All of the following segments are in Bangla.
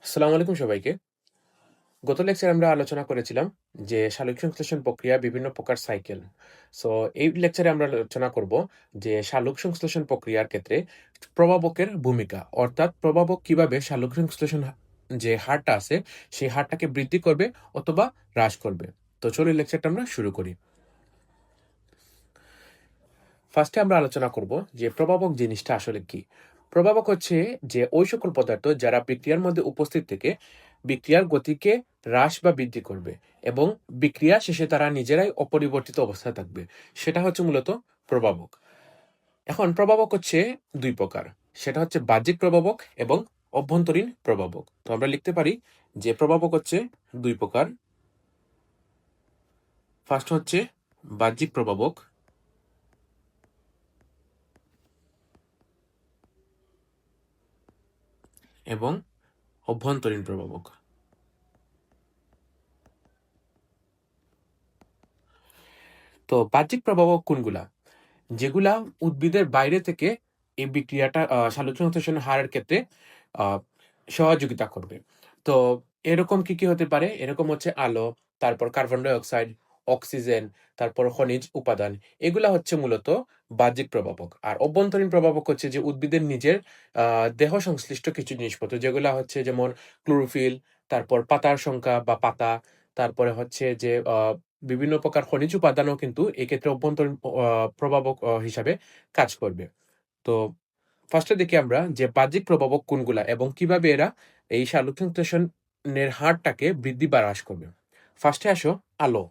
আসসালামু আলাইকুম সবাইকে। গত লেকচারে আমরা আলোচনা করেছিলাম যে সালোক সংশ্লেষণ প্রক্রিয়া বিভিন্ন প্রকার সাইকেল। সো এই লেকচারে আমরা আলোচনা করব যে সালোক সংশ্লেষণ প্রক্রিয়ার ক্ষেত্রে প্রভাবকের ভূমিকা। অর্থাৎ প্রভাবক কিভাবে সালোক সংশ্লেষণ যে হারটা আছে সেই হারটাকে বৃদ্ধি করবে অথবা হ্রাস করবে। তো চলুন লেকচারটা আমরা শুরু করি। ফার্স্টে আমরা আলোচনা করব যে প্রভাবক জিনিসটা আসলে কি। প্রভাবক হচ্ছে যে ওই সকল পদার্থ যারা বিক্রিয়ার মধ্যে উপস্থিত থেকে বিক্রিয়ার গতিকে হ্রাস বা বৃদ্ধি করবে এবং বিক্রিয়া শেষে তারা নিজেরাই অপরিবর্তিত অবস্থায় থাকবে, সেটা হচ্ছে মূলত প্রভাবক। এখন প্রভাবক হচ্ছে দুই প্রকার, সেটা হচ্ছে বাহ্যিক প্রভাবক এবং অভ্যন্তরীণ প্রভাবক। তো আমরা লিখতে পারি যে প্রভাবক হচ্ছে দুই প্রকার। ফার্স্ট হচ্ছে বাহ্যিক প্রভাবক এবং অভ্যন্তরীণ প্রভাবক। তো বাহ্যিক প্রভাবক কোনগুলা? যেগুলা উদ্ভিদের বাইরে থেকে এই বিক্রিয়াটা সালোক সংশ্লেষণ হারের ক্ষেত্রে আ সহযোগিতা করবে। তো এরকম কি হতে পারে? এরকম হচ্ছে আলো, তারপর কার্বন ডাই অক্সাইড, অক্সিজেন, তারপর খনিজ উপাদান। এগুলা হচ্ছে মূলত বাহ্যিক প্রভাবক। আর অভ্যন্তরীণ প্রভাবক হচ্ছে যে উদ্ভিদের নিজের আ দেহ সংশ্লিষ্ট কিছু জিনিসপত্র, যেগুলা হচ্ছে যেমন ক্লোরোফিল, তারপর পাতার সংখ্যা বা পাতা, তারপরে হচ্ছে যে বিভিন্ন প্রকার খনিজ উপাদানও কিন্তু এক্ষেত্রে অভ্যন্তরীণ প্রভাবক হিসাবে কাজ করবে। তো ফার্স্টে দেখি আমরা যে বাহ্যিক প্রভাবক কোনগুলা এবং কিভাবে এরা এই সালোক সংশ্লেষণের হারটাকে বৃদ্ধি বা হ্রাস করবে। ফার্স্টে আসো আলো।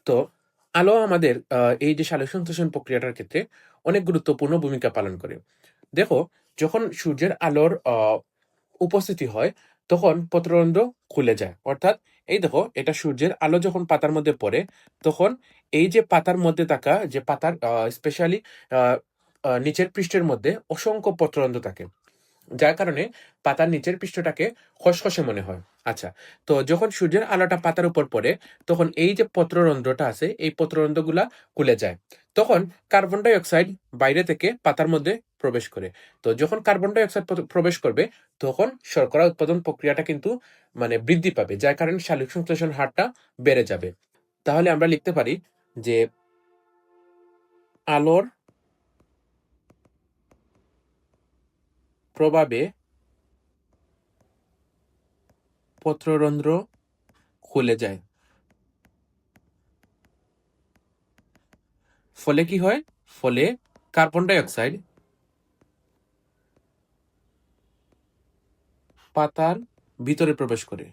তো আলো আমাদের এই যে সালোক সংশ্লেষণ প্রক্রিয়াটার ক্ষেত্রে অনেক গুরুত্বপূর্ণ ভূমিকা পালন করে। দেখো, যখন সূর্যের আলোর উপস্থিতি হয়, তখন পত্ররন্ধ্র খুলে যায়। অর্থাৎ এই দেখো, এটা সূর্যের আলো যখন পাতার মধ্যে পড়ে, তখন এই যে পাতার মধ্যে থাকা যে পাতার স্পেশালি আ আ নিচের পৃষ্ঠের মধ্যে অসংখ্য পত্ররন্ধ্র থাকে। যার কারণে পাতার নিচের পৃষ্ঠটাকে খসখসে মনে হয়। আচ্ছা, তো যখন সূর্যের আলোটা পাতার উপর পড়ে, তখন এই যে পত্ররন্ধ্রটা আছে, এই পত্ররন্ধ্রগুলা খুলে যায়। তখন কার্বন ডাই অক্সাইড বাইরে থেকে পাতার মধ্যে প্রবেশ করে। তো যখন কার্বন ডাই অক্সাইড প্রবেশ করবে, তখন শর্করা উৎপাদন প্রক্রিয়াটা কিন্তু মানে বৃদ্ধি পাবে, যার কারণে সালোক সংশ্লেষণ হারটা বেড়ে যাবে। তাহলে আমরা লিখতে পারি যে আলোর প্রভাবে পত্ররন্ধ্র খুলে যায়। ফলে কি হয়? ফলে কার্বন ডাই অক্সাইড পাতার ভিতরে প্রবেশ করে।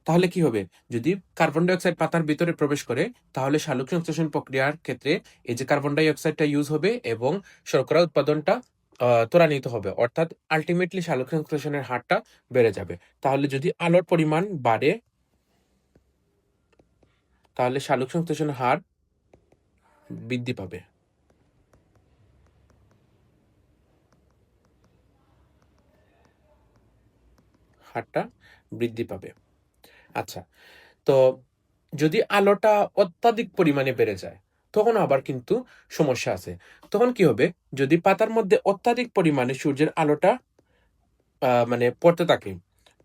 তাহলে কি হবে? যদি কার্বন ডাই অক্সাইড পাতার ভিতরে প্রবেশ করে, তাহলে সালোক সংশ্লেষণ প্রক্রিয়ার ক্ষেত্রে এই যে কার্বন ডাই অক্সাইডটা ইউজ হবে এবং শর্করা উৎপাদনটা ত্বরান্বিত হবে। অর্থাৎ আল্টিমেটলি সালোক সংশ্লেষণের হারটা বেড়ে যাবে। তাহলে যদি আলোর পরিমাণ বাড়ে, তাহলে সালোক সংশ্লেষণের হার বৃদ্ধি পাবে। হারটা বৃদ্ধি পাবে। আচ্ছা, তো যদি আলোটা অত্যাধিক পরিমাণে বেড়ে যায়, তখন আবার কিন্তু সমস্যা আছে। তখন কি হবে? যদি পাতার মধ্যে অত্যাধিক পরিমাণে সূর্যের আলোটা মানে পড়তে থাকে,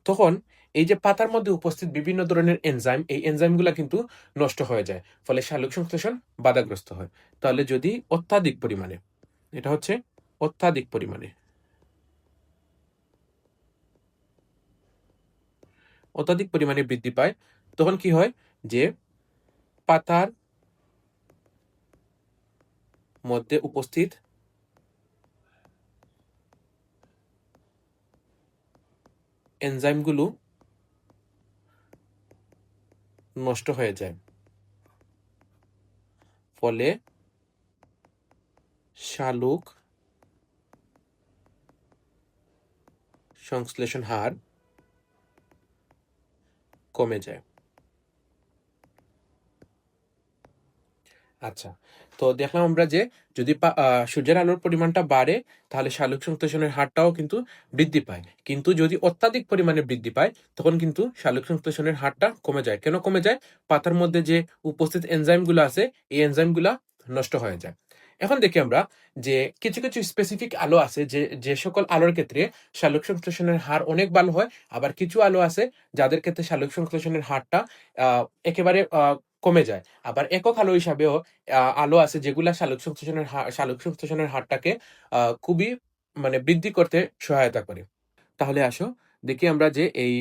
তখন এই যে পাতার মধ্যে উপস্থিত বিভিন্ন ধরনের এনজাইম, এই এনজাইমগুলা কিন্তু নষ্ট হয়ে যায়। ফলে সালোক সংশ্লেষণ বাধাগ্রস্ত হয়। তাহলে যদি অত্যাধিক পরিমাণে, এটা হচ্ছে অত্যাধিক পরিমাণে, অত্যাধিক পরিমাণে বৃদ্ধি পায়, তখন কি হয়? যে পাতার মধ্যে উপস্থিত এনজাইমগুলো নষ্ট হয়ে যায়। ফলে সালোক সংশ্লেষণ হার কমে যায়। আচ্ছা, তো দেখলাম আমরা যে যদি সূর্যের আলোর পরিমাণটা বাড়ে তাহলে সালোক সংশ্লেষণের হারটাও কিন্তু বৃদ্ধি পায়। কিন্তু যদি অত্যাধিক পরিমাণে বৃদ্ধি পায় তখন কিন্তু সালোক সংশ্লেষণের হারটা কমে যায়। কেন কমে যায়? পাতার মধ্যে যে উপস্থিত এনজাইমগুলো আছে এই এনজাইমগুলা নষ্ট হয়ে যায়। এখন দেখি আমরা যে কিছু স্পেসিফিক আলো আছে যে সকল আলোর ক্ষেত্রে সালোক সংশ্লেষণের হার অনেক ভালো হয়। আবার কিছু আলো আছে যাদের ক্ষেত্রে সালোক সংশ্লেষণের হারটা আ একেবারে কমে যায়। আবার একক আলো হিসাবেও আলো আছে যেগুলা সালোক সংশ্লেষণের হারটাকে খুবই মানে বৃদ্ধি করতে সহায়তা করে। তাহলে আসো দেখি আমরা যে এই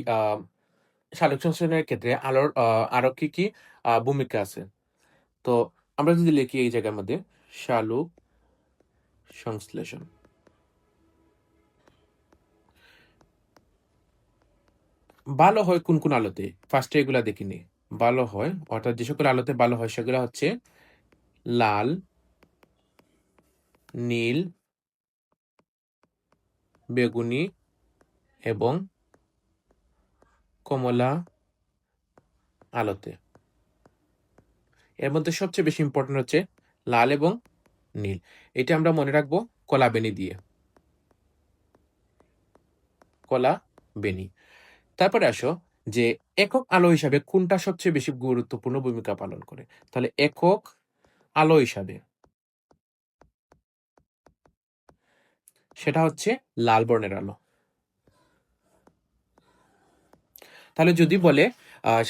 সালোক সংশ্লেষণের ক্ষেত্রে আলোর আরো কি ভূমিকা আছে। তো আমরা যদি লিখি এই জায়গার মধ্যে সালোক সংশ্লেষণ। ভালো হয় কোন আলোতে? ফার্স্টে এগুলা দেখে নিই। ভালো হয় অর্থাৎ যে সকল আলোতে ভালো হয় সেগুলা হচ্ছে লাল, নীল, বেগুনি এবং কমলা আলোতে। এর মধ্যে সবচেয়ে বেশি ইম্পোর্টেন্ট হচ্ছে লাল এবং নীল। এটা আমরা মনে রাখবো কলা বেনি দিয়ে। কলা বেনি। তারপরে আসো যে একক আলো হিসাবে কোনটা সবচেয়ে বেশি গুরুত্বপূর্ণ ভূমিকা পালন করে? তাহলে একক আলো হিসাবে সেটা হচ্ছে লাল বর্ণের আলো। তাহলে যদি বলে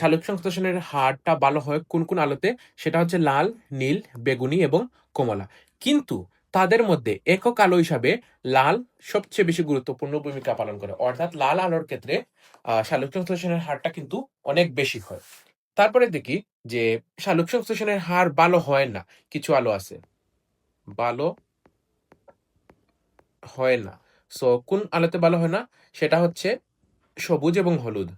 সালোক সংশ্লেষণের হারটা ভালো হয় কোন আলোতে? সেটা হচ্ছে লাল, নীল, বেগুনি এবং কমলা। কিন্তু তাদের মধ্যে একক আলো হিসাবে লাল সবচেয়ে বেশি গুরুত্বপূর্ণ ভূমিকা পালন করে। অর্থাৎ লাল আলোর ক্ষেত্রে সালোক সংশ্লেষণের হারটা কিন্তু অনেক বেশি হয়। তারপরে দেখি যে সালোক সংশ্লেষণের হার ভালো হয় না। কিছু আলো আছে। ভালো হয় না। সো কোন আলোতে ভালো হয় না? সেটা হচ্ছে সবুজ এবং হলুদ।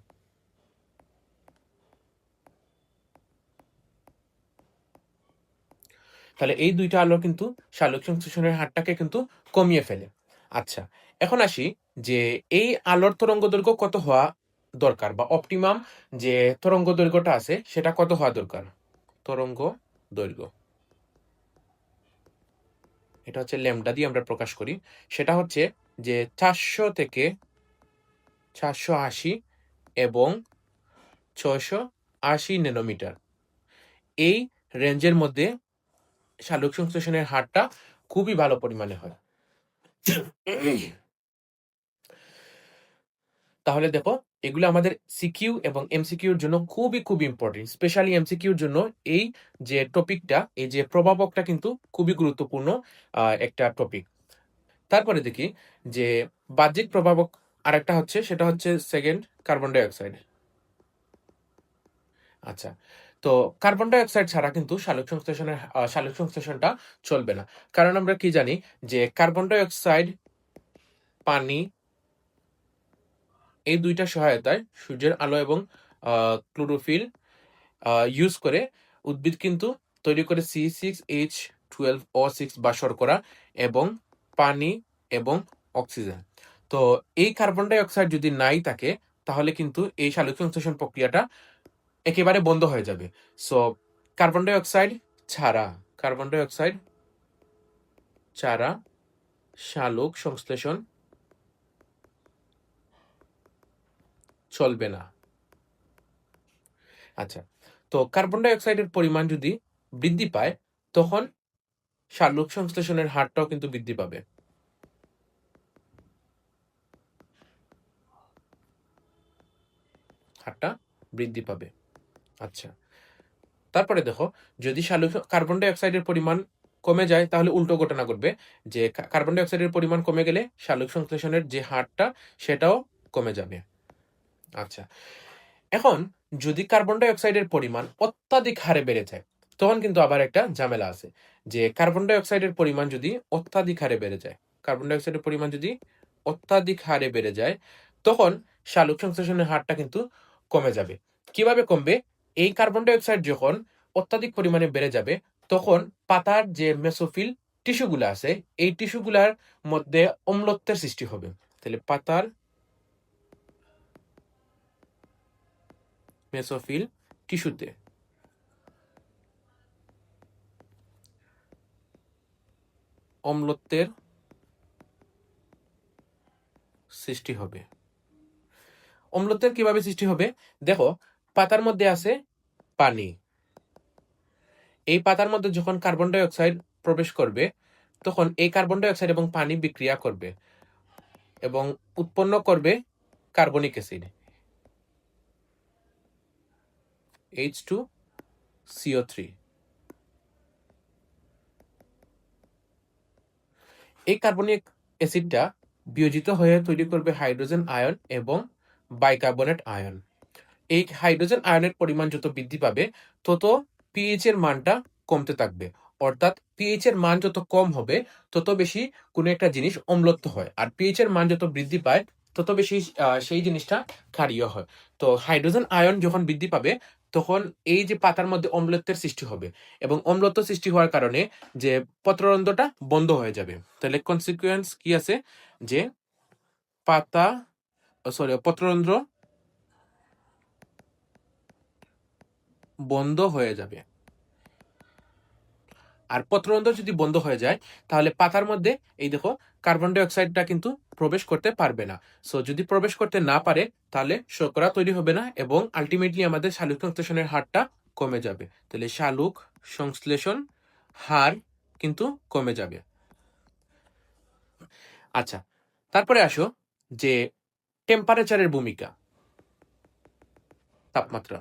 তাহলে এই ২ টা আলো কিন্তু সালোক সংশ্লেষণের হারটাকে কিন্তু কমিয়ে ফেলে। আচ্ছা, এখন আসি যে এই আলোর তরঙ্গদৈর্ঘ্য কত হওয়া দরকার বা অপটিমাম যে তরঙ্গ দৈর্ঘ্যটা আছে সেটা কত হওয়া দরকার? তরঙ্গ দৈর্ঘ্য। এটা হচ্ছে ল্যামডা দিয়ে আমরা প্রকাশ করি। সেটা হচ্ছে যে ৪০০ থেকে ৪৮০ এবং ৬৮০ ন্যানোমিটার। এই রেঞ্জের মধ্যে সালোক সংশ্লেষণের হারটা খুবই ভালো পরিমাণে হয়। তাহলে দেখো এগুলো আমাদের সিকিউ এবং এমসিকিউর জন্য খুবই ইম্পর্টেন্ট। স্পেশালি এমসিকিউর জন্য এই যে টপিকটা, এই যে প্রভাবকটা কিন্তু খুবই গুরুত্বপূর্ণ একটা টপিক। তারপরে দেখি যে বাহ্যিক প্রভাবক আরেকটা হচ্ছে সেটা হচ্ছে 2nd কার্বন ডাই অক্সাইড। আচ্ছা। তো কার্বন ডাই অক্সাইড ছাড়া কিন্তু সালোক সংশ্লেষণটা চলবে না। কারণ আমরা কি জানি যে কার্বন ডাই অক্সাইড, পানি এই ২ টা সহায়তায় সূর্যের আলো এবং ক্লোরোফিল ইউজ করে উদ্ভিদ কিন্তু তৈরি করে C6H12O6 বা শর্করা এবং পানি এবং অক্সিজেন। তো এই কার্বন ডাই অক্সাইড যদি নাই থাকে তাহলে কিন্তু এই সালোক সংশ্লেষণ প্রক্রিয়াটা একেবারে বন্ধ হয়ে যাবে। সো কার্বন ডাই অক্সাইড ছাড়া কার্বন ডাই অক্সাইড ছাড়া সালোক সংশ্লেষণ চলবে না। আচ্ছা। তো কার্বন ডাই অক্সাইডের পরিমাণ যদি বৃদ্ধি পায় তখন সালোক সংশ্লেষণের হারটাও কিন্তু বৃদ্ধি পাবে। হারটা বৃদ্ধি পাবে। আচ্ছা। তারপরে দেখো যদি কার্বন ডাই অক্সাইডের পরিমাণ কমে যায় তাহলে উল্টো ঘটনা ঘটবে। যে কার্বন ডাই অক্সাইডের পরিমাণ কমে গেলে সালোক সংশ্লেষণের যে হারটা সেটাও কমে যাবে। আচ্ছা। এখন যদি কার্বন ডাই অক্সাইডের পরিমাণ অত্যাধিক হারে বেড়ে যায় তখন কিন্তু আবার একটা ঝামেলা আছে। যে কার্বন ডাই অক্সাইডের পরিমাণ যদি অত্যাধিক হারে বেড়ে যায়, কার্বন ডাই অক্সাইডের পরিমাণ যদি অত্যাধিক হারে বেড়ে যায় তখন সালোক সংশ্লেষণের হারটা কিন্তু কমে যাবে। কিভাবে কমবে? এই কার্বন ডাই অক্সাইড যখন অত্যাধিক পরিমাণে বেড়ে যাবে তখন পাতার যে মেসোফিল টিস্যুগুলা আছে এই টিস্যুগুলার মধ্যে অম্লত্বের সৃষ্টি হবে। তাহলে পাতার মেসোফিল টিস্যুতে অম্লত্বের সৃষ্টি হবে। অম্লত্বের কিভাবে সৃষ্টি হবে? দেখো, পাতার মধ্যে আছে পানি। এই পাতার মধ্যে যখন কার্বন ডাই অক্সাইড প্রবেশ করবে, তখন এই কার্বন ডাই অক্সাইড এবং পানি বিক্রিয়া করবে এবং উৎপন্ন করবে কার্বনিক অ্যাসিড H2CO3। এই কার্বনিক অ্যাসিডটা বিয়োজিত হয়ে তৈরি করবে হাইড্রোজেন আয়ন এবং বাইকার্বনেট আয়ন। এই হাইড্রোজেন আয়নের পরিমাণ যত বৃদ্ধি পাবে, তত পিএইচ এর মানটা কমতে থাকবে। অর্থাৎ পিএইচ এর মান যত কম হবে, তত বেশি কোনো একটা জিনিস অম্লত্ব হয়, আর পিএইচ এর মান যত বৃদ্ধি পায়, তত বেশি সেই জিনিসটা ক্ষারীয় হয়। তো হাইড্রোজেন আয়ন যখন বৃদ্ধি পাবে, তখন এই যে পাতার মধ্যে অম্লত্বের সৃষ্টি হবে, এবং অম্লত্ব সৃষ্টি হওয়ার কারণে যে পত্ররন্ধ্রটা বন্ধ হয়ে যাবে। তাহলে কনসিকুয়েন্স কি আছে? যে পত্ররন্ধ্র বন্ধ হয়ে যাবে। আর পত্ররন্ধ্র যদি বন্ধ হয়ে যায়, তাহলে পাতার মধ্যে এই দেখো কার্বন ডাই অক্সাইডটা কিন্তু প্রবেশ করতে পারবে না। সো যদি প্রবেশ করতে না পারে, তাহলে শর্করা তৈরি হবে না এবং আলটিমেটলি আমাদের শালুক সংশ্লেষণের হারটা কমে যাবে। তাহলে শালুক সংশ্লেষণ হার কিন্তু কমে যাবে। আচ্ছা, তারপরে আসো যে টেম্পারেচারের ভূমিকা, তাপমাত্রা।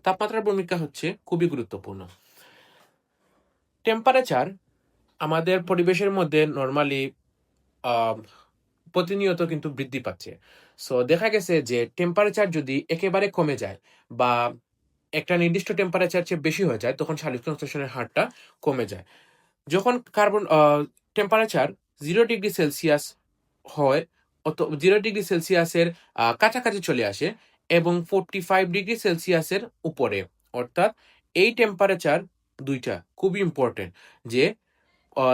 তাপমাত্রার ভূমিকা হচ্ছে খুবই গুরুত্বপূর্ণ। টেম্পারেচার আমাদের পরিবেশের মধ্যে নর্মালি প্রতিনিয়ত কিন্তু বৃদ্ধি পাচ্ছে। সো দেখা গেছে যে টেম্পারেচার যদি একেবারে কমে যায় বা একটা নির্দিষ্ট টেম্পারেচার চেয়ে বেশি হয়ে যায়, তখন শালুক সংশ্লেষণের হারটা কমে যায়। যখন টেম্পারেচার 0°C হয়, 0°C কাছাকাছি চলে আসে এবং 45°C উপরে, অর্থাৎ এই টেম্পারেচার দুইটা খুবই ইম্পর্টেন্ট, যে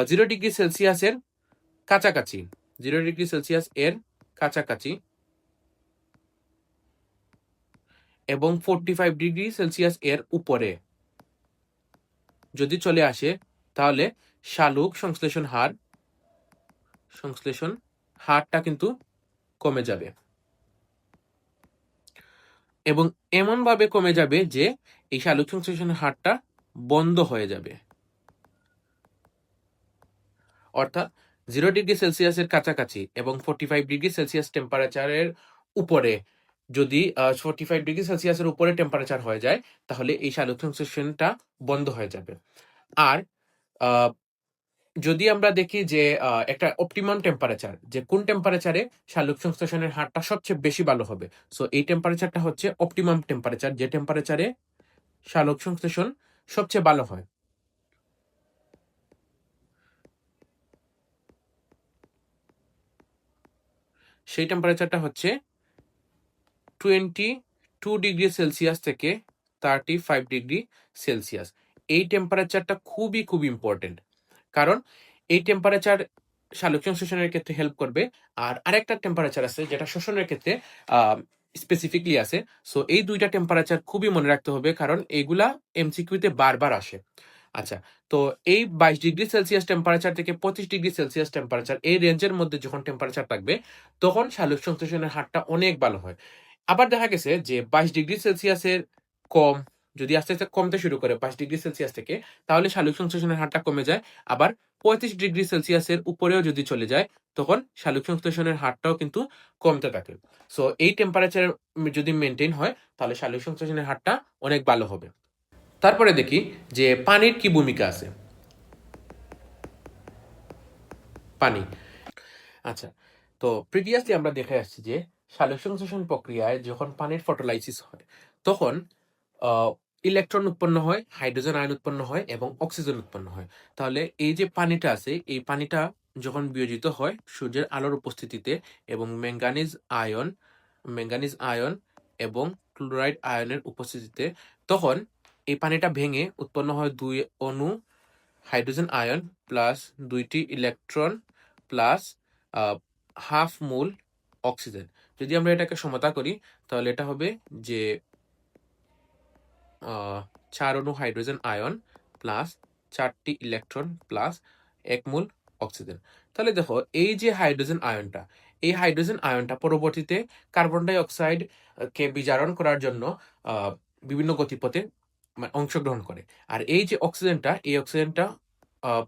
0°C কাছাকাছি, 0°C এর কাছাকাছি এবং 45°C এর উপরে যদি চলে আসে, তাহলে শালুক সংশ্লেষণ হারটা কিন্তু কমে যাবে, এবং এমনভাবে কমে যাবে যে এই শালুক সংশ্লেষণের হারটা বন্ধ হয়ে যাবে। অর্থাৎ 0°C এর কাছাকাছি এবং 45°C টেম্পারেচারের উপরে, যদি 45°C এর উপরে টেম্পারেচার হয়ে যায়, তাহলে এই শালুক সংশ্লেষণটা বন্ধ হয়ে যাবে। আর যদি আমরা দেখি যে একটা অপটিমাম টেম্পারেচার, যে কোন টেম্পারেচারে শালুক সংশ্লেষণের হারটা সবচেয়ে বেশি ভালো হবে, সো এই টেম্পারেচারটা হচ্ছে অপটিমাম টেম্পারেচার, যে টেম্পারেচারে শালুক সংশ্লেষণ সবচেয়ে ভালো হয়। সেই টেম্পারেচারটা হচ্ছে 22°C থেকে 35°C। এই টেম্পারেচারটা খুবই ইম্পর্টেন্ট, কারণ এই টেম্পারেচার শালুক সংশ্লেষণের ক্ষেত্রে হেল্প করবে। আর আরেকটা টেম্পারেচার আছে যেটা শোষণের ক্ষেত্রে স্পেসিফিকলি আছে। সো এই দুইটা টেম্পারেচার খুবই মনে রাখতে হবে, কারণ এইগুলা এমসিকিউতে বারবার আসে। আচ্ছা, তো এই 22°C টেম্পারেচার থেকে 25°C টেম্পারেচার, এই রেঞ্জের মধ্যে যখন টেম্পারেচার থাকবে, তখন শালুক সংশ্লেষণের হারটা অনেক ভালো হয়। আবার দেখা গেছে যে 22°C কম, যদি আস্তে আস্তে কমতে শুরু করে 22°C থেকে, তাহলে শালুক সংশ্লেষণের হারটা কমে যায়। আবার 35°C উপরেও যদি চলে যায়, তখন শালুক সংশ্লেষণের হারটাও কিন্তু কমতে থাকে। সো এই টেম্পারেচার যদি মেনটেন হয়, তাহলে শালুক সংশ্লেষণের হারটা অনেক ভালো হবে। তারপরে দেখি যে পানির কি ভূমিকা আছে। পানি, আচ্ছা, তো প্রিভিয়াসলি আমরা দেখে আসছি যে শালুক সংশ্লেষণ প্রক্রিয়ায় যখন পানির ফটোলাইসিস হয়, তখন ইলেকট্রন উৎপন্ন হয়, হাইড্রোজেন আয়ন উৎপন্ন হয় এবং অক্সিজেন উৎপন্ন হয়। তাহলে এই যে পানিটা আছে, এই পানিটা যখন বিয়োজিত হয় সূর্যের আলোর উপস্থিতিতে এবং ম্যাঙ্গানিজ আয়ন এবং ক্লোরাইড আয়নের উপস্থিতিতে, তখন এই পানিটা ভেঙে উৎপন্ন হয় দুই অণু হাইড্রোজেন আয়ন প্লাস 2টি ইলেকট্রন প্লাস হাফ মোল অক্সিজেন। যদি আমরা এটাকে সমতা করি, তাহলে এটা হবে যে 4 অণু হাইড্রোজেন আয়ন প্লাস 4টি ইলেকট্রন প্লাস 1 মোল অক্সিজেন। তাহলে দেখো এই যে হাইড্রোজেন আয়নটা, এই হাইড্রোজেন আয়নটা পরবর্তীতে কার্বন ডাই অক্সাইড কে বিজারণ করার জন্য বিভিন্ন গতিপথে অংশগ্রহণ করে। আর এই যে অক্সিজেনটা, এই অক্সিজেনটা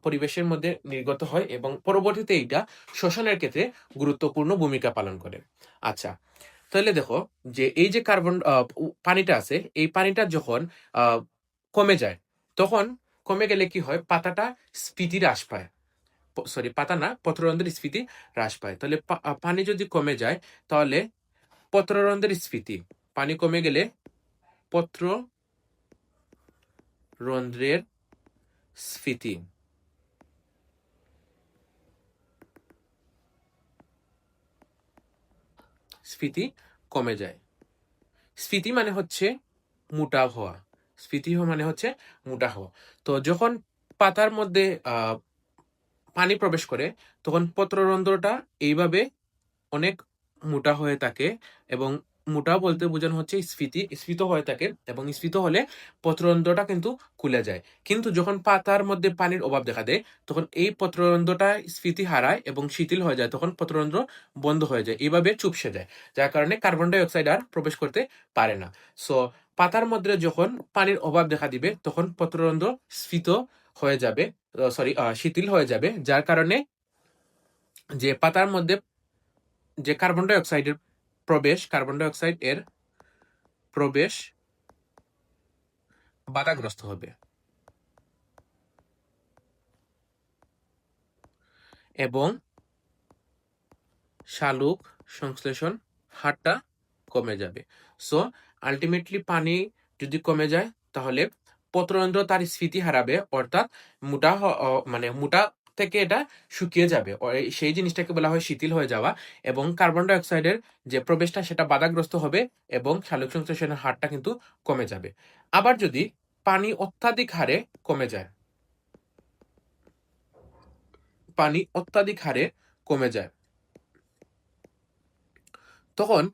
পরিবেশের মধ্যে নির্গত হয় এবং পরবর্তীতে এইটা শোষণের ক্ষেত্রে গুরুত্বপূর্ণ ভূমিকা পালন করে। আচ্ছা, তাহলে দেখো যে এই যে পানিটা আছে, এই পানিটা যখন কমে যায়, তখন কমে গেলে কি হয়, পাতাটা স্ফীতি হ্রাস পায়। সরি, পাতা না, পত্ররন্ধ্রের স্ফীতি হ্রাস পায়। তাহলে পানি যদি কমে যায় তাহলে পত্ররন্ধ্রের স্ফীতি, পানি কমে গেলে পত্ররন্ধ্রের স্ফীতি কমে যায়। স্ফীতি মানে হচ্ছে মোটা হওয়া, মানে হচ্ছে মোটা হওয়া। তো যখন পাতার মধ্যে পানি প্রবেশ করে তখন পত্ররন্ধ্রটা এইভাবে অনেক মোটা হয়ে থাকে, এবং মোটা বলতে বোঝানো হচ্ছে স্ফীত হয়ে থাকে, এবং স্ফীত হলে পত্ররন্ধ্রটা কিন্তু খুলে যায়। কিন্তু যখন পাতার মধ্যে পানির অভাব দেখা দেয় তখন এই পত্ররন্ধ্রটা স্ফীতি হারায় এবং শিথিল হয়ে যায়, তখন পত্ররন্ধ্র বন্ধ হয়ে যায়, এইভাবে চুপসে যায়, যার কারণে কার্বন ডাই অক্সাইড আর প্রবেশ করতে পারে না। সো পাতার মধ্যে যখন পানির অভাব দেখা দিবে তখন পত্ররন্ধ্র স্ফীত হয়ে যাবে, শিথিল হয়ে যাবে, যার কারণে যে পাতার মধ্যে যে কার্বন ডাই অক্সাইড এর প্রবেশ বাধাগ্রস্ত হবে এবং শালুক সংশ্লেষণ হারটা কমে যাবে। সো আলটিমেটলি পানি যদি কমে যায় তাহলে পত্ররন্ধ্র তার স্ফীতি হারাবে, অর্থাৎ মোটা থেকে এটা শুকিয়ে যাবে, সেই জিনিসটাকে বলা হয় শিথিল হয়ে যাওয়া, এবং কার্বন ডাই অক্সাইডের যে প্রবেশটা সেটা বাধাগ্রস্ত হবে এবং শালুক সংশ্লেষণের হারটা কিন্তু কমে যাবে। আবার যদি পানি অত্যাধিক হারে কমে যায়, তখন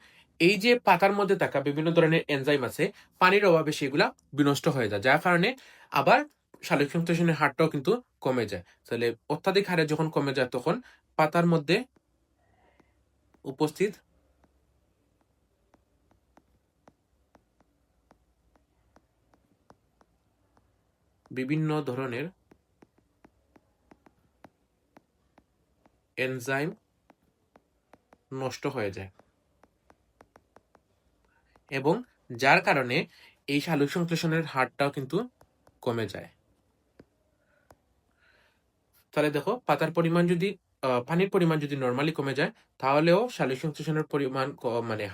এই যে পাতার মধ্যে থাকা বিভিন্ন ধরনের এনজাইম আছে, পানির অভাবে সেগুলা বিনষ্ট হয়ে যায়, যার কারণে আবার শালুক সংশ্লেষণের হারটাও কিন্তু কমে যায়। তাহলে অত্যাধিক হারে যখন কমে যায় তখন পাতার মধ্যে উপস্থিত বিভিন্ন ধরনের এনজাইম নষ্ট হয়ে যায়, এবং যার কারণে এই শালুক সংশ্লেষণের হারটাও কিন্তু কমে যায়। তাহলে দেখো পানির পরিমাণ যদি নর্মালি কমে যায় তাহলেও শালুক সংশ্লেষণের পরিমাণ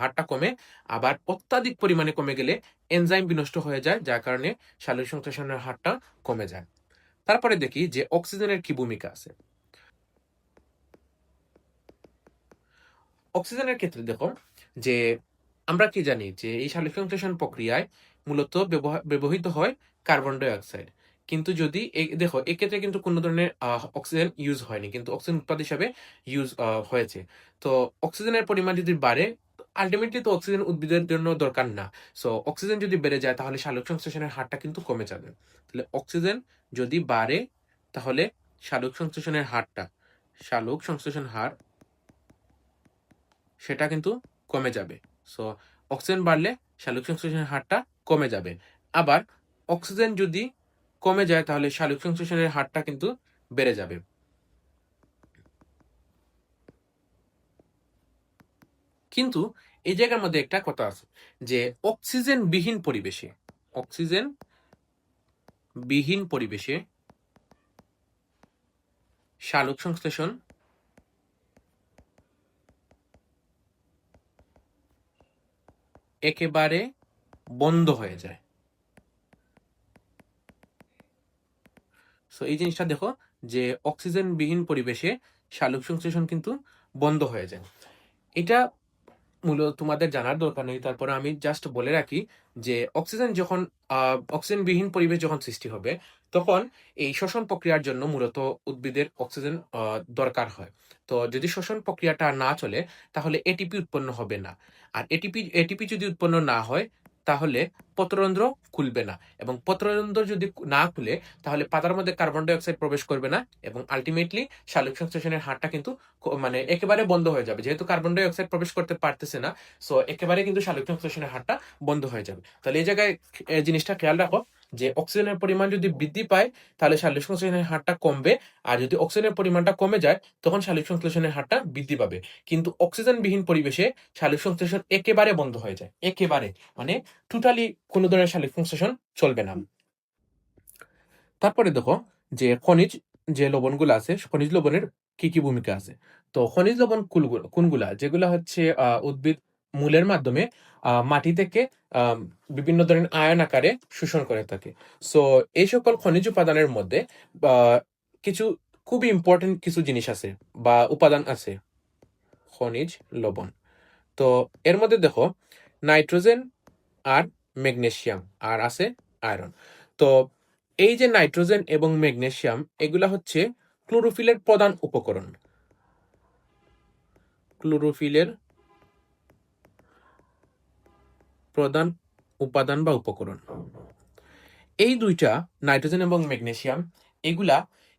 হারটা কমে, আবার অত্যাধিক পরিমাণে কমে গেলে এনজাইম বিনষ্ট হয়ে যায়, যার কারণে শালুক সংশ্লেষণের হারটা কমে যায়। তারপরে দেখি যে অক্সিজেনের কি ভূমিকা আছে। অক্সিজেনের ক্ষেত্রে দেখো যে আমরা কি জানি যে এই শালুক সংশ্লেষণ প্রক্রিয়ায় মূলত ব্যবহৃত হয় কার্বন ডাই অক্সাইড, কিন্তু যদি দেখো এক্ষেত্রে কিন্তু কোনো ধরনের অক্সিজেন ইউজ হয়নি, কিন্তু অক্সিজেন উৎপাদ হিসাবে ইউজ হয়েছে। তো অক্সিজেনের পরিমাণ যদি বাড়ে, আলটিমেটলি তো অক্সিজেন উদ্ভিদের জন্য দরকার না। সো অক্সিজেন যদি বেড়ে যায় তাহলে শালুক সংশ্লেষণের হারটা কিন্তু কমে যাবে। তাহলে অক্সিজেন যদি বাড়ে তাহলে শালুক সংশ্লেষণ হার সেটা কিন্তু কমে যাবে। সো অক্সিজেন বাড়লে শালুক সংশ্লেষণের হারটা কমে যাবে। আবার অক্সিজেন যদি কমে যায় তাহলে শালুক সংশ্লেষণের হারটা কিন্তু বেড়ে যাবে। কিন্তু এই জায়গার মধ্যে একটা কথা আছে যে অক্সিজেন বিহীন পরিবেশে শালুক সংশ্লেষণ একেবারে বন্ধ হয়ে যায়। সো এই জিনিসটা দেখো যে অক্সিজেন বিহীন পরিবেশে শালুক সংশ্লেষণ কিন্তু বন্ধ হয়ে যায়। এটা মূলত তোমাদের জানার দরকার নেই, তারপরে আমি জাস্ট বলে রাখি যে অক্সিজেন বিহীন পরিবেশ যখন সৃষ্টি হবে তখন এই শ্বসন প্রক্রিয়ার জন্য মূলত উদ্ভিদের অক্সিজেন দরকার হয়। তো যদি শ্বসন প্রক্রিয়াটা না চলে তাহলে এটিপি উৎপন্ন হবে না, আর এটিপি যদি উৎপন্ন না হয় তাহলে পত্ররন্ধ্র খুলবে না, এবং পত্ররন্ধ্র যদি না খুলে তাহলে পাতার মধ্যে কার্বন ডাই অক্সাইড প্রবেশ করবে না, এবং আলটিমেটলি শালক সংশ্লেষণের হারটা কিন্তু মানে একেবারে বন্ধ হয়ে যাবে। যেহেতু কার্বন ডাই অক্সাইড প্রবেশ করতে পারতেছে না, সো একেবারে কিন্তু শালক সংশ্লেষণের হারটা বন্ধ হয়ে যাবে। তাহলে এই জায়গায় জিনিসটা খেয়াল রাখো যে অক্সিজেনের পরিমাণ যদি বৃদ্ধি পায় তাহলে শালক সংশ্লেষণের হারটা কমবে, আর যদি অক্সিজেনের পরিমাণটা কমে যায় তখন শালক সংশ্লেষণের হারটা বৃদ্ধি পাবে। কিন্তু অক্সিজেনবিহীন পরিবেশে শালক সংশ্লেষণ একেবারে বন্ধ হয়ে যায়, একেবারে, মানে টোটালি কোনো ধরনের শালক সংশ্লেষণ চলবে না। তারপরে দেখো যে খনিজ যে লবণগুলো আছে, খনিজ লবণের কি কি ভূমিকা আছে। তো খনিজ লবণ কোনগুলা, যেগুলা হচ্ছে উদ্ভিদ মূলের মাধ্যমে মাটি থেকে বিভিন্ন ধরনের আয়ন আকারে শোষণ করে থাকে। সো এই সকল খনিজ উপাদানের মধ্যে কিছু খুবই ইম্পর্টেন্ট কিছু জিনিস আছে বা উপাদান আছে খনিজ লবণ। তো এর মধ্যে দেখো নাইট্রোজেন আর ম্যাগনেসিয়াম আর আছে আয়রন। তো এই যে নাইট্রোজেন এবং ম্যাগনেসিয়াম এগুলা হচ্ছে ক্লোরোফিলের প্রধান উপকরণ, ক্লোরোফিলের প্রধান উপাদান বা উপকরণ। এই দুইটা নাইট্রোজেন এবং ম্যাগনেসিয়াম এগুলা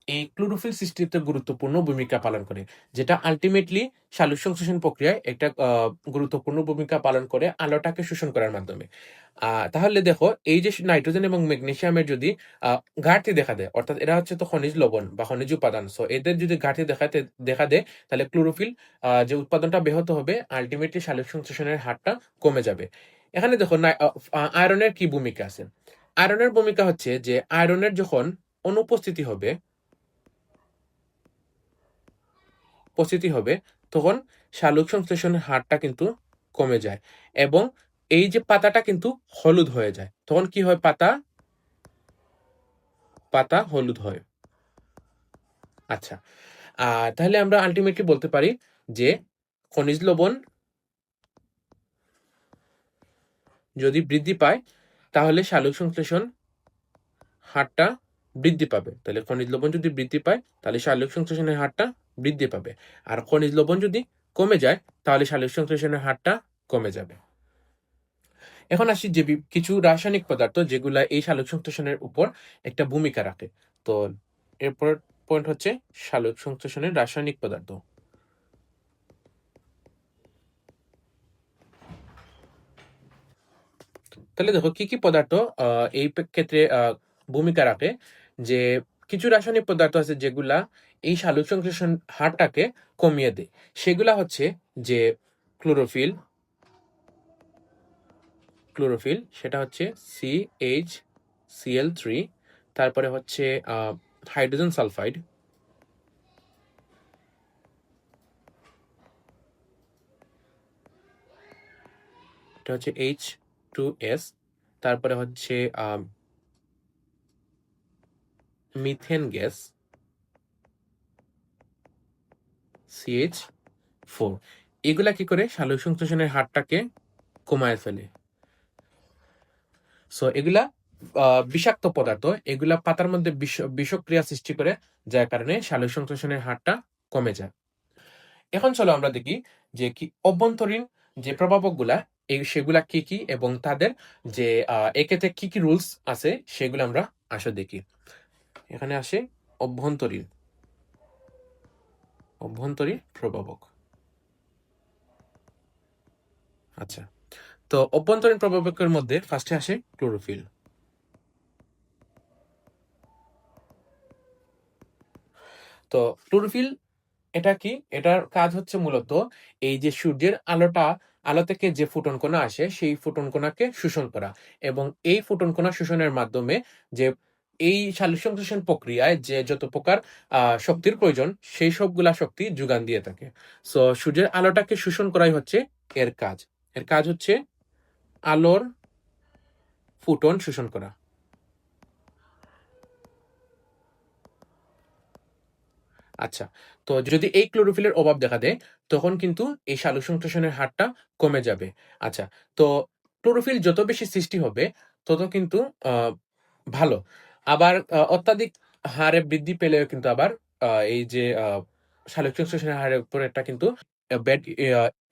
এই ক্লোরোফিল সৃষ্টিতে গুরুত্বপূর্ণ ভূমিকা পালন করে, যেটা আলটিমেটলি সালোক সংশ্লেষণ প্রক্রিয়ায় একটা গুরুত্বপূর্ণ ভূমিকা পালন করে আলোটাকে শোষণ করার মাধ্যমে। তাহলে দেখো এই যে নাইট্রোজেন এবং ম্যাগনেসিয়ামের যদি ঘাটতি দেখা দেয়, অর্থাৎ এরা হচ্ছে তো খনিজ লবণ বা খনিজ উপাদান, সো এদের যদি ঘাটতি দেখা দেয় তাহলে ক্লোরোফিল যে উৎপাদনটা ব্যাহত হবে, আলটিমেটলি সালোক সংশ্লেষণের হারটা কমে যাবে। এখানে দেখো আয়রনের কি ভূমিকা আছে। আয়রনের ভূমিকা হচ্ছে যে আয়রনের যখন অনুপস্থিতি হবে তখন সালোক সংশ্লেষণের হারটা কিন্তু কমে যায়, এবং এই যে পাতাটা কিন্তু হলুদ হয়ে যায়। তখন কি হয়, পাতা হলুদ হয়। আচ্ছা, তাহলে আমরা আলটিমেটলি বলতে পারি যে খনিজ লবণ যদি বৃদ্ধি পায় তাহলে সালোক সংশ্লেষণ হারটা বৃদ্ধি পাবে। তাহলে খনিজ লবণ যদি বৃদ্ধি পায় তাহলে সালোক সংশ্লেষণের হারটা বৃদ্ধি পাবে, আর খনিজ লবণ যদি কমে যায় তাহলে সালোক সংশ্লেষণের হারটা কমে যাবে। এখন আসি যে কিছু রাসায়নিক পদার্থ যেগুলা এই সালোক সংশ্লেষণের উপর একটা ভূমিকা রাখে। তো এরপর পয়েন্ট হচ্ছে সালোক সংশ্লেষণের রাসায়নিক পদার্থ। তাহলে দেখো কি কি পদার্থ এই ক্ষেত্রে ভূমিকা রাখে। যে কিছু রাসায়নিক পদার্থ আছে যেগুলা এই সালোক সংশ্লেষণ হারটাকে কমিয়ে দেয়। সেগুলা হচ্ছে যে ক্লোরোফিল, সেটা হচ্ছে CH Cl3, তারপরে হচ্ছে হাইড্রোজেন সালফাইড, এটা হচ্ছে H2S, তারপরে হচ্ছে মিথেন গ্যাস CH4। এগুলা কি করে সালোক সংশ্লেষণের হারটাকে কমায় ফেলে। সো এগুলা বিষাক্ত পদার্থ, এগুলা পাতার মধ্যে বিষক্রিয়া সৃষ্টি করে, যার কারণে সালোক সংশ্লেষণের হারটা কমে যায়। এখন চলো আমরা দেখি যে কি অভ্যন্তরীণ যে প্রভাবকগুলা সেগুলা কি কি, এবং তাদের যে এক্ষেত্রে কি কি রুলস আছে সেগুলো আমরা আসলে দেখি। এখানে আসে অভ্যন্তরীণ প্রভাবক। আচ্ছা, তো অভ্যন্তরীণ প্রভাবকের মধ্যে ফার্স্টে আসে ক্লোরোফিল। তো ক্লোরোফিল এটা কি, এটার কাজ হচ্ছে মূলত এই যে সূর্যের আলো থেকে যে ফোটন কণা আসে সেই ফোটন কণাকে শোষণ করা, এবং এই ফোটন কণা শোষণের মাধ্যমে যে এই সালোক সংশ্লেষণ প্রক্রিয়ায় যে যত প্রকার শক্তির প্রয়োজন সেই সবগুলা শক্তি যোগান দিয়ে থাকে। সো সূর্যের আলোটাকে শোষণ করাই হচ্ছে এর কাজ হচ্ছে আলোর ফোটন শোষণ করা। আচ্ছা, তো যদি এই ক্লোরোফিলের অভাব দেখা দেয় তখন কিন্তু এই সালোক সংশ্লেষণের হারটা কমে যাবে। আচ্ছা, তো ক্লোরোফিল যত বেশি সৃষ্টি হবে তত কিন্তু ভালো। আবার অত্যাধিক হারে বৃদ্ধি পেলেও কিন্তু আবার এই যে সালোক সংশ্লেষণের হারের উপর একটা কিন্তু ব্যাড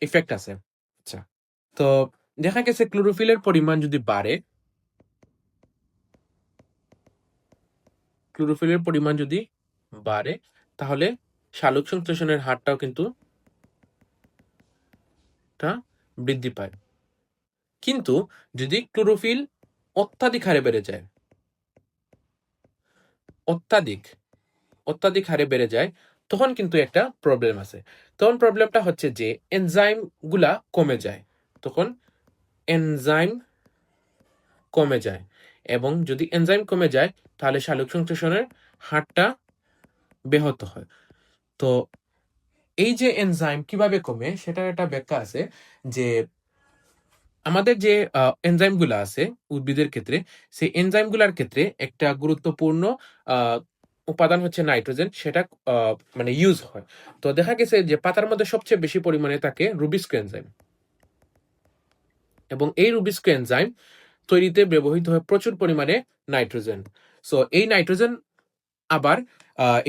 ইফেক্ট আছে। আচ্ছা, তো দেখা গেছে ক্লোরোফিলের পরিমাণ যদি বাড়ে, ক্লোরোফিলের পরিমাণ যদি বাড়ে তাহলে সালোক সংশ্লেষণের হারটাও কিন্তু বৃদ্ধি পায়। কিন্তু যদি ক্লোরোফিল অত্যাধিক হারে বেড়ে যায়, অত্যাধিক অত্যাধিক হারে বেড়ে যায়, তখন কিন্তু একটা প্রবলেম আছে। তখন প্রবলেমটা হচ্ছে যে এনজাইম গুলা কমে যায়। তখন এনজাইম কমে যায়, এবং যদি এনজাইম কমে যায় তাহলে সালোক সংশ্লেষণের হারটা ব্যাহত হয়। তো এই যে এনজাইম কিভাবে কমে সেটার একটা ব্যাখ্যা আছে, যে আমাদের যে এনজাইম গুলা আছে উদ্ভিদের ক্ষেত্রে, সেই এনজাইম গুলার ক্ষেত্রে একটা গুরুত্বপূর্ণ আহ, উপাদান হচ্ছে নাইট্রোজেন, সেটা মানে ইউজ হয়। তো দেখা গেছে যে পাতার মধ্যে সবচেয়ে বেশি পরিমাণে থাকে রুবিস্কো এনজাইম, এবং এই রুবিস্কো এনজাইম তৈরিতে ব্যবহৃত হয় প্রচুর পরিমাণে নাইট্রোজেন। সো এই নাইট্রোজেন আবার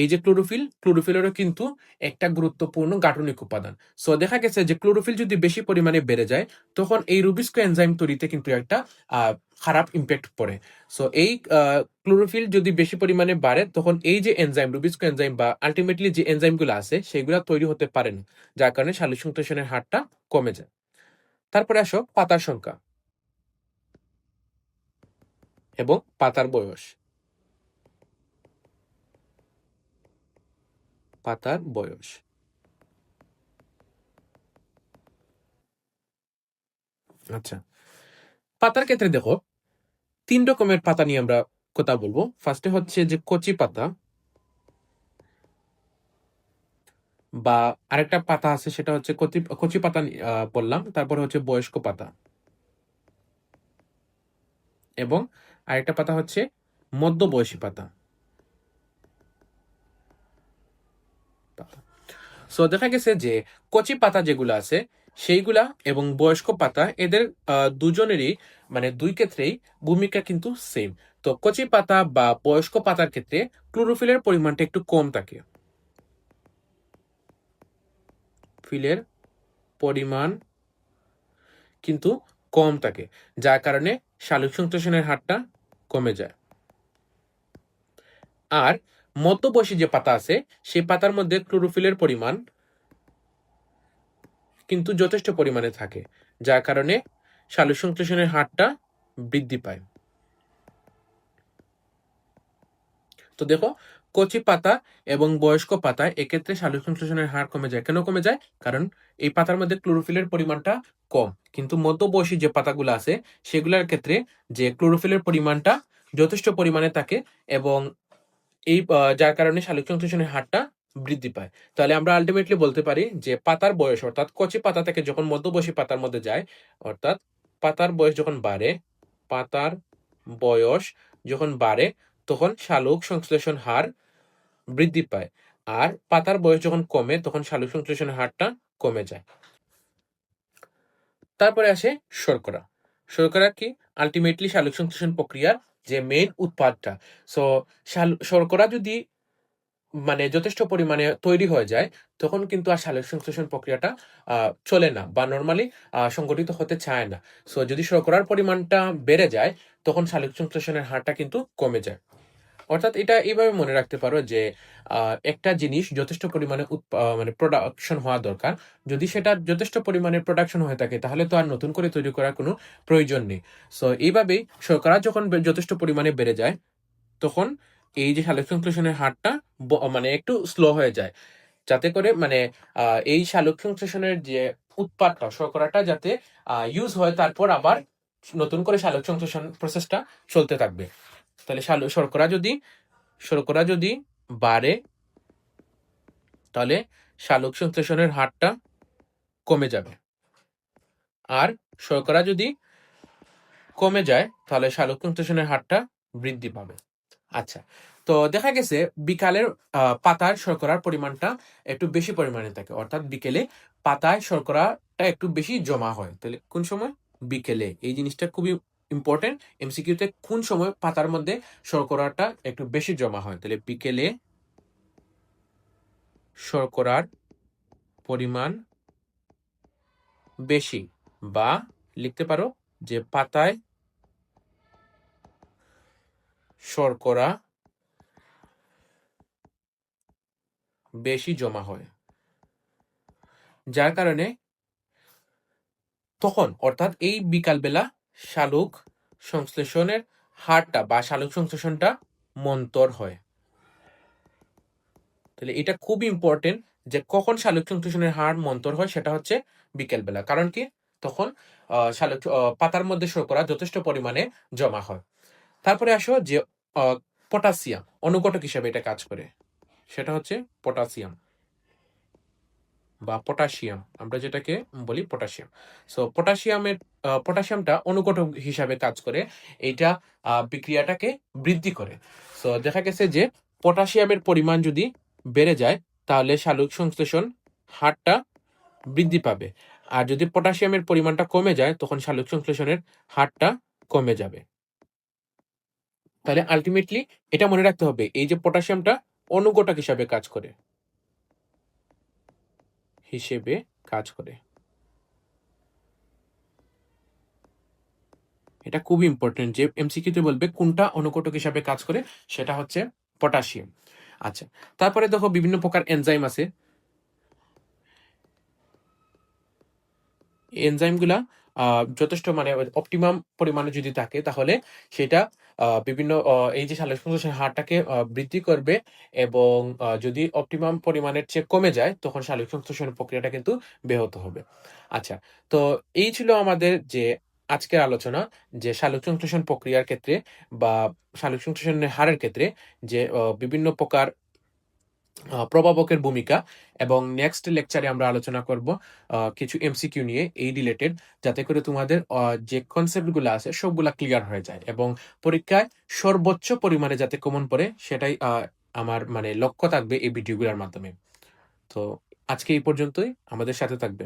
এই যে ক্লোরোফিলেরও কিন্তু একটা গুরুত্বপূর্ণ গাঠনিক উপাদান। সো দেখা গেছে যে ক্লোরোফিল যদি বেশি পরিমাণে বেড়ে যায়, তখন এই রুবিস্কো এনজাইম তৈরিতে কিন্তু একটা খারাপ ইম্প্যাক্ট পড়ে। সো এই ক্লোরোফিল যদি বেশি পরিমাণে বাড়ে, তখন এই যে এনজাইম রুবিস্কো এনজাইম বা আলটিমেটলি যে এনজাইমগুলো আছে সেগুলো তৈরি হতে পারে না, যার কারণে সালোক সংশ্লেষণের হারটা কমে যায়। তারপরে আসো পাতার সংখ্যা এবং পাতার বয়স। পাতার বয়স, আচ্ছা, পাতার ক্ষেত্রে দেখো ৩ রকমের পাতা নিয়ে আমরা কথা বলবো। ফার্স্টে হচ্ছে যে কচি পাতা, বা আরেকটা পাতা আছে সেটা হচ্ছে কচি কচি পাতা বললাম, তারপরে হচ্ছে বয়স্ক পাতা, এবং আরেকটা পাতা হচ্ছে মধ্যবয়সী পাতা। সো দেখা গেছে যে কচি পাতা যেগুলো আছে সেইগুলা এবং বয়স্ক পাতা, এদের দুজনেরই মানে দুই ক্ষেত্রেই ভূমিকা কিন্তু সেম। তো কচি পাতা বা বয়স্ক পাতার ক্ষেত্রে ক্লোরোফিলের পরিমাণটা একটু কম থাকে, ফিলের পরিমাণ কিন্তু কম থাকে, যার কারণে সালোক সংশ্লেষণের হারটা কমে যায়। আর মধ্যবয়সী যে পাতা আছে সেই পাতার মধ্যে ক্লোরোফিলের পরিমাণ কিন্তু যথেষ্ট পরিমাণে থাকে, যার কারণে সালোক সংশ্লেষণের হারটা বৃদ্ধি পায়। তো দেখো, কচি পাতা এবং বয়স্ক পাতায় এক্ষেত্রে সালোক সংশ্লেষণের হার কমে যায়। কেন কমে যায়? কারণ এই পাতার মধ্যে ক্লোরোফিলের পরিমাণটা কম। কিন্তু মধ্যবয়সী যে পাতাগুলো আছে সেগুলোর ক্ষেত্রে যে ক্লোরোফিলের পরিমাণটা যথেষ্ট পরিমাণে থাকে, এবং এই যার কারণে সালোক সংশ্লেষণের হারটা বৃদ্ধি পায়। তাহলে আমরা আলটিমেটলি বলতে পারি যে পাতার বয়স, অর্থাৎ কচি পাতা থেকে যখন মধ্যবয়সী পাতার মধ্যে যায়, অর্থাৎ পাতার বয়স যখন বাড়ে, পাতার বয়স যখন বাড়ে তখন সালোক সংশ্লেষণ হার বৃদ্ধি পায়। আর পাতার বয়স যখন কমে তখন সালোক সংশ্লেষণের হারটা কমে যায়। তারপরে আসে শর্করা। শর্করা কি? আলটিমেটলি সালোক সংশ্লেষণ প্রক্রিয়ার যে মেইন উৎপাদটা। সো শর্করা যদি মানে যথেষ্ট পরিমাণে তৈরি হয়ে যায়, তখন কিন্তু আর সালোক সংশ্লেষণ প্রক্রিয়াটা চলে না, বা নরমালি সংগঠিত হতে চায় না। সো যদি শর্করার পরিমাণটা বেড়ে যায়, তখন সালোক সংশ্লেষণের হারটা কিন্তু কমে যায়। অর্থাৎ এটা এইভাবে মনে রাখতে পারো যে একটা জিনিস যথেষ্ট পরিমাণে মানে প্রোডাকশন হওয়া দরকার। যদি সেটা যথেষ্ট পরিমাণে প্রোডাকশন হয়ে থাকে তাহলে তো আর নতুন করে তৈরি করার কোনো প্রয়োজন নেই। সো এইভাবেই শর্করা যখন যথেষ্ট পরিমাণে বেড়ে যায়, তখন এই যে সালোক সংশ্লেষণের হারটা মানে একটু স্লো হয়ে যায়, যাতে করে মানে এই সালোক সংশ্লেষণের যে উৎপাদটা শর্করাটা যাতে ইউজ হয়, তারপর আবার নতুন করে সালোক সংশ্লেষণ প্রসেসটা চলতে থাকবে। তাহলে শর্করা যদি বাড়ে তাহলে সালোক সংশ্লেষণের হারটা কমে যাবে, আর শর্করা যদি কমে যায় তাহলে সালোক সংশ্লেষণের হারটা বৃদ্ধি পাবে। আচ্ছা, তো দেখা গেছে বিকালের পাতায় শর্করার পরিমাণটা একটু বেশি পরিমাণে থাকে, অর্থাৎ বিকেলে পাতায় শর্করাটা একটু বেশি জমা হয়। তাহলে কোন সময়? বিকেলে। এই জিনিসটা খুবই ইম্পর্টেন্ট। এমসিকিউতে কোন সময় পাতার মধ্যে শর্করাটা একটু বেশি জমা হয়? তাহলে বিকেলে শর্করার পরিমাণ বেশি বা লিখতে পারো যে পাতায় শর্করা বেশি জমা হয়, যার কারণে তখন অর্থাৎ এই বিকালবেলা শালুক সংশ্লেষণের হারটা বা শালুক সংশ্লেষণটা মন্তর হয়। তাহলে এটা খুব ইম্পর্টেন্ট যে কখন শালুক সংশ্লেষণের হার মন্তর হয়, সেটা হচ্ছে বিকেলবেলা। কারণ কি, তখন পাতার মধ্যে শর্করা যথেষ্ট পরিমাণে জমা হয়। তারপরে আসো যে পটাশিয়াম অনুঘটক হিসেবে এটা কাজ করে, সেটা হচ্ছে পটাশিয়াম বা পটাশিয়াম, আমরা যেটাকে বলি পটাশিয়াম। সো পটাশিয়ামটা অনুঘটক হিসাবে কাজ করে, এটা বিক্রিয়াটাকে বৃদ্ধি করে। সো দেখা গেছে যে পটাশিয়ামের পরিমাণ যদি বেড়ে যায় তাহলে শালুক সংশ্লেষণ হারটা বৃদ্ধি পাবে, আর যদি পটাশিয়ামের পরিমাণটা কমে যায় তখন শালুক সংশ্লেষণের হারটা কমে যাবে। তাহলে আলটিমেটলি এটা মনে রাখতে হবে, এই যে পটাশিয়ামটা অনুঘটক হিসাবে কাজ করে, এটা খুব ইম্পর্টেন্ট যে এমসিকিউতে বলবে কোনটা অনুঘটক হিসাবে কাজ করে, সেটা হচ্ছে পটাশিয়াম। আচ্ছা, তারপরে দেখো বিভিন্ন প্রকার এনজাইম আছে। এনজাইমগুলা যথেষ্ট মানে অপটিমাম পরিমাণে যদি থাকে তাহলে সেটা বিভিন্ন এই যে শালক সংশ্লেষণের হারটাকে বৃদ্ধি করবে, এবং যদি অপটিমাম পরিমাণের চেয়ে কমে যায় তখন শালক সংশ্লেষণের প্রক্রিয়াটা কিন্তু ব্যাহত হবে। আচ্ছা, তো এই ছিল আমাদের যে আজকের আলোচনা, যে শালক সংশ্লেষণ প্রক্রিয়ার ক্ষেত্রে বা শালক সংশ্লেষণের হারের ক্ষেত্রে যে বিভিন্ন প্রকার প্রভাবকের ভূমিকা। এবং নেক্সট লেকচারে আমরা আলোচনা করব কিছু এমসিকিউ নিয়ে এই রিলেটেড, যাতে করে তোমাদের যে কনসেপ্টগুলো আছে সবগুলা ক্লিয়ার হয়ে যায় এবং পরীক্ষায় সর্বোচ্চ পরিমাণে যাতে কমন পড়ে সেটাই আমার মানে লক্ষ্য থাকবে এই ভিডিওগুলোর মাধ্যমে। তো আজকে এই পর্যন্তই, আমাদের সাথে থাকবে।